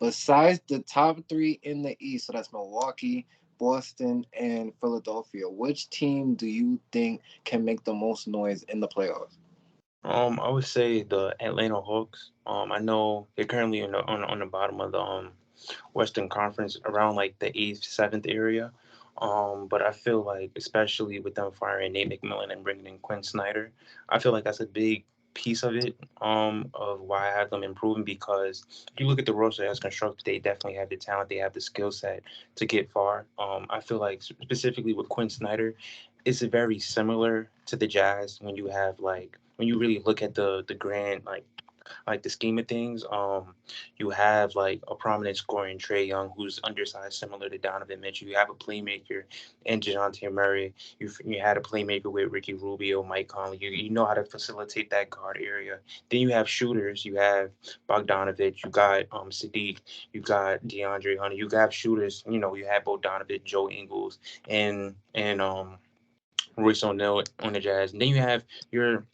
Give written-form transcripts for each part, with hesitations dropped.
Besides the top three in the East, so that's Milwaukee, Boston, and Philadelphia, which team do you think can make the most noise in the playoffs? I would say the Atlanta Hawks. I know they're currently on the bottom of the Western Conference, around like the eighth, seventh area. But I feel like, especially with them firing Nate McMillan and bringing in Quinn Snyder, I feel like that's a big piece of it. Of why I have them improving, because if you look at the roster as constructed, they definitely have the talent, they have the skill set to get far. I feel like specifically with Quinn Snyder, it's very similar to the Jazz when you have like when you really look at the grand like the scheme of things. You have like a prominent scorer in Trey Young, who's undersized, similar to Donovan Mitchell. You have a playmaker in Dejounte Murray. You had a playmaker with Ricky Rubio, Mike Conley. You know how to facilitate that guard area. Then you have shooters. You have Bogdanovich. You got Sadiq. You got DeAndre Hunter. You got shooters. You know you have Bogdanovich, Joe Ingles, and Royce O'Neal on the Jazz. And then you have your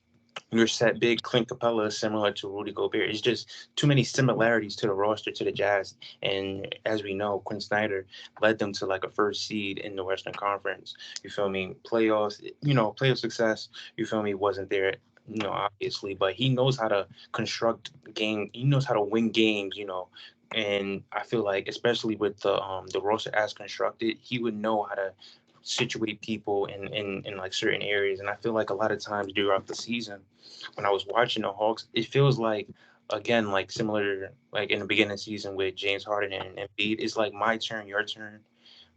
set big Clint Capella is similar to Rudy Gobert. It's just too many similarities to the roster to the Jazz. And as we know, Quinn Snyder led them to like a first seed in the Western Conference. You feel me? Playoffs, playoff success, you feel me, wasn't there, obviously, but he knows how to construct game. He knows how to win games, And I feel like, especially with the roster as constructed, he would know how to situate people in like certain areas. And I feel like a lot of times throughout the season, when I was watching the Hawks, it feels like, again, like similar like in the beginning of the season with James Harden and Embiid. It's like my turn, your turn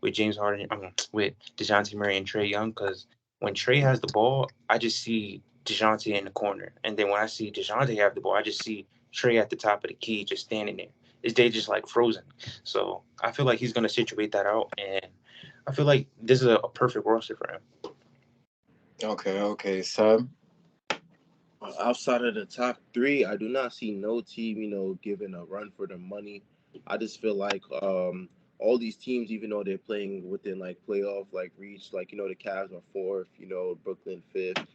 with James Harden, with Dejounte Murray and Trey Young. Because when Trey has the ball, I just see Dejounte in the corner, and then when I see Dejounte have the ball, I just see Trey at the top of the key, just standing there. They just like frozen. So I feel like he's gonna situate that out, and I feel like this is a perfect roster for him. Okay, okay, Seb. Outside of the top three, I do not see no team, giving a run for the money. I just feel like all these teams, even though they're playing within like playoff like reach, like the Cavs are fourth, Brooklyn fifth,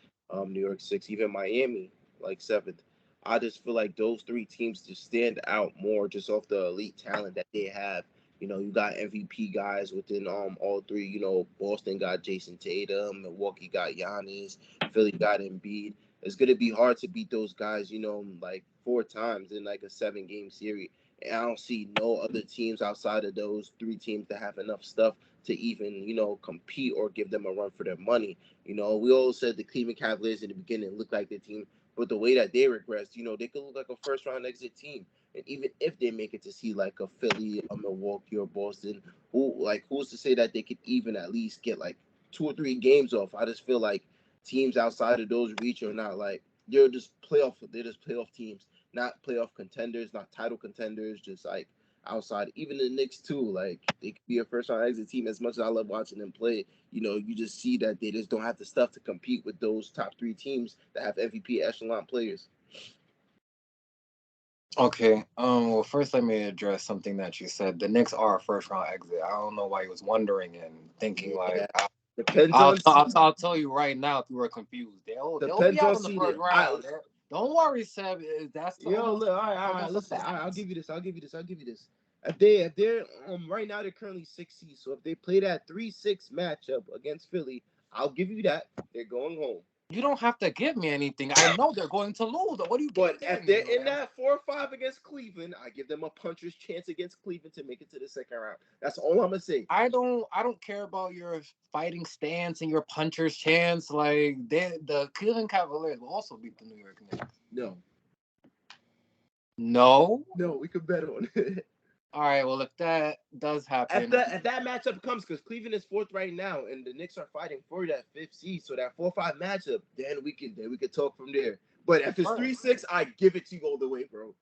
New York sixth, even Miami like seventh. I just feel like those three teams just stand out more just off the elite talent that they have. You got MVP guys within all three. Boston got Jason Tatum, Milwaukee got Giannis, Philly got Embiid. It's gonna be hard to beat those guys, like four times in like a 7 game series. And I don't see no other teams outside of those three teams that have enough stuff to even, compete or give them a run for their money. We all said the Cleveland Cavaliers in the beginning looked like the team, but the way that they regressed, they could look like a first round exit team. And even if they make it to see like a Philly, a Milwaukee, or Boston, who's to say that they could even at least get like 2 or 3 games off? I just feel like teams outside of those reach are not like they're just playoff teams, not playoff contenders, not title contenders, just like outside. Even the Knicks too, like they could be a first round exit team. As much as I love watching them play, you just see that they just don't have the stuff to compete with those top three teams that have MVP echelon players. Okay. Well, first, let me address something that you said. The Knicks are a first round exit. I don't know why you was wondering and thinking like. Yeah, depends on I'll tell you right now if you were confused. They'll be depends out on in the seeding. first round. Don't worry, Seb. That's Yo, almost look, all right, almost a listen, I'll fact. give you this. If they're right now they're currently 6 seeds. So if they play that 3-6 matchup against Philly, I'll give you that. They're going home. You don't have to give me anything. I know they're going to lose. What do you keep But if giving me, they're in man? that 4-5 against Cleveland, I give them a puncher's chance against Cleveland to make it to the second round. That's all I'm gonna say. I don't care about your fighting stance and your puncher's chance. Like the Cleveland Cavaliers will also beat the New York Knicks. No, No. no, we could bet on it. All right. Well, if that does happen, If that matchup comes, because Cleveland is fourth right now, and the Knicks are fighting for that fifth seed, so that 4-5 matchup, then we can talk from there. But if it's all right. 3-6, I give it to you all the way, bro.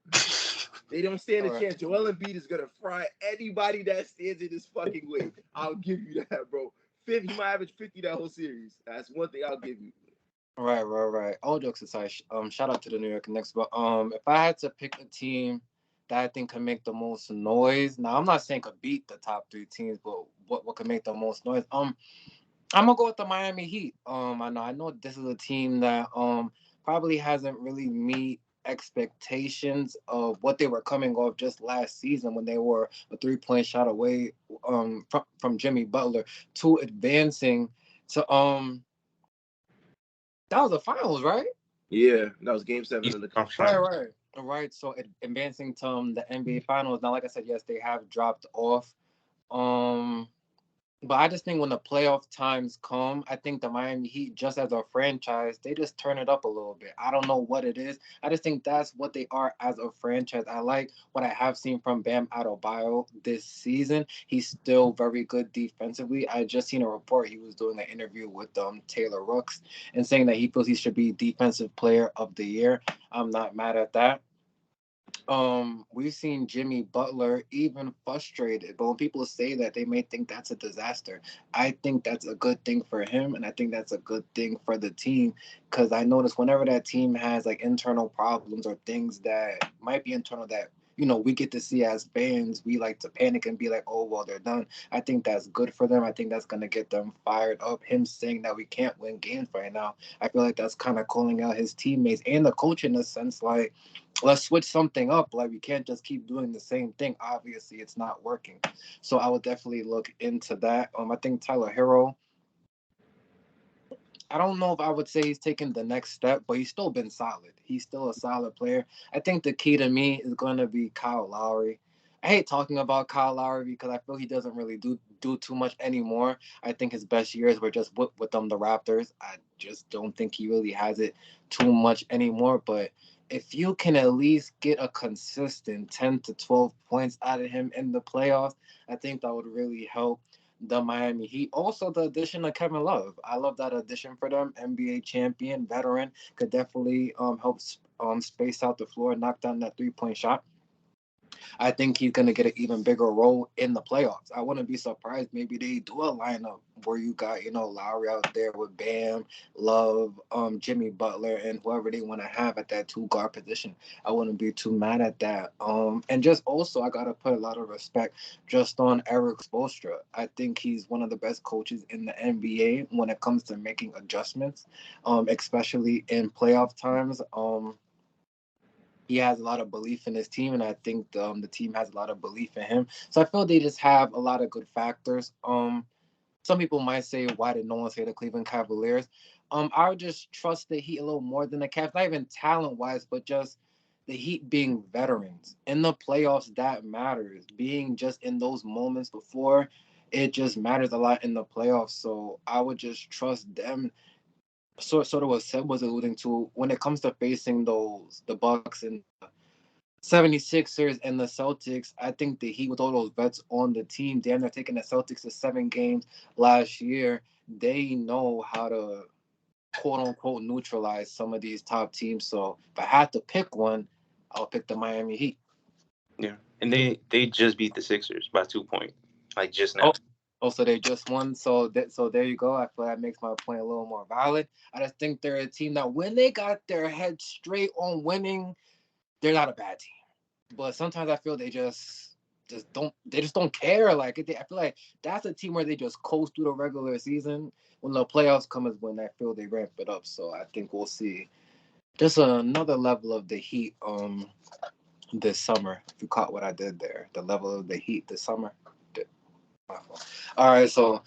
They don't stand All a right. chance. Joel Embiid is gonna fry anybody that stands in this fucking way. I'll give you that, bro. Fifth, he might average 50 that whole series. That's one thing I'll give you. Right, right, right. All jokes aside, shout out to the New York Knicks. But if I had to pick a team that I think can make the most noise, now I'm not saying could beat the top three teams, but what could make the most noise? I'm gonna go with the Miami Heat. I know this is a team that probably hasn't really meet expectations of what they were coming off just last season when they were a 3-point shot away from Jimmy Butler to advancing to that was the finals, right? Yeah, that was Game 7 of Eastern the Conference Right, Finals. right, right. So advancing to the NBA finals. Now, like I said, yes, they have dropped off. Um, but I just think when the playoff times come, I think the Miami Heat, just as a franchise, they just turn it up a little bit. I don't know what it is. I just think that's what they are as a franchise. I like what I have seen from Bam Adebayo this season. He's still very good defensively. I just seen a report. He was doing an interview with Taylor Rooks and saying that he feels he should be Defensive Player of the Year. I'm not mad at that. We've seen Jimmy Butler even frustrated, but when people say that, they may think that's a disaster. I think that's a good thing for him, and I think that's a good thing for the team, because I notice whenever that team has like internal problems or things that might be internal that we get to see as fans, we like to panic and be like, oh well, they're done. I think that's good for them. I think that's gonna get them fired up. Him saying that we can't win games right now, I feel like that's kind of calling out his teammates and the coach in a sense, like, let's switch something up. Like, we can't just keep doing the same thing. Obviously, it's not working. So I would definitely look into that. I think Tyler Hero, I don't know if I would say he's taken the next step, but he's still been solid. He's still a solid player. I think the key to me is going to be Kyle Lowry. I hate talking about Kyle Lowry because I feel he doesn't really do too much anymore. I think his best years were just with the Raptors. I just don't think he really has it too much anymore. But if you can at least get a consistent 10 to 12 points out of him in the playoffs, I think that would really help the Miami Heat. Also, the addition of Kevin Love. I love that addition for them. NBA champion, veteran, could definitely help space out the floor, knock down that 3-point shot. I think he's going to get an even bigger role in the playoffs. I wouldn't be surprised. Maybe they do a lineup where you got, Lowry out there with Bam, Love, Jimmy Butler, and whoever they want to have at that two guard position. I wouldn't be too mad at that. And just also, I got to put a lot of respect just on Eric Spoelstra. I think he's one of the best coaches in the NBA when it comes to making adjustments, especially in playoff times. He has a lot of belief in his team, and I think the team has a lot of belief in him. So I feel they just have a lot of good factors. Some people might say, why did no one say the Cleveland Cavaliers? I would just trust the Heat a little more than the Cavs, not even talent-wise, but just the Heat being veterans. In the playoffs, that matters. Being just in those moments before, it just matters a lot in the playoffs. So I would just trust them. Sort of what Seb was alluding to, when it comes to facing the Bucks and 76ers and the Celtics, I think the Heat, with all those vets on the team, damn, they're taking the Celtics to 7 games last year. They know how to quote unquote neutralize some of these top teams. So if I had to pick one, I'll pick the Miami Heat. Yeah, and they just beat the Sixers by 2 points, like just Oh, now. so they just won. So there you go. I feel that makes my point a little more valid. I just think they're a team that when they got their head straight on winning, they're not a bad team. But sometimes I feel they just don't care. Like I feel like that's a team where they just coast through the regular season. When the playoffs come is when I feel they ramp it up. So I think we'll see just another level of the Heat this summer. If you caught what I did there, the level of the Heat this summer. All right, so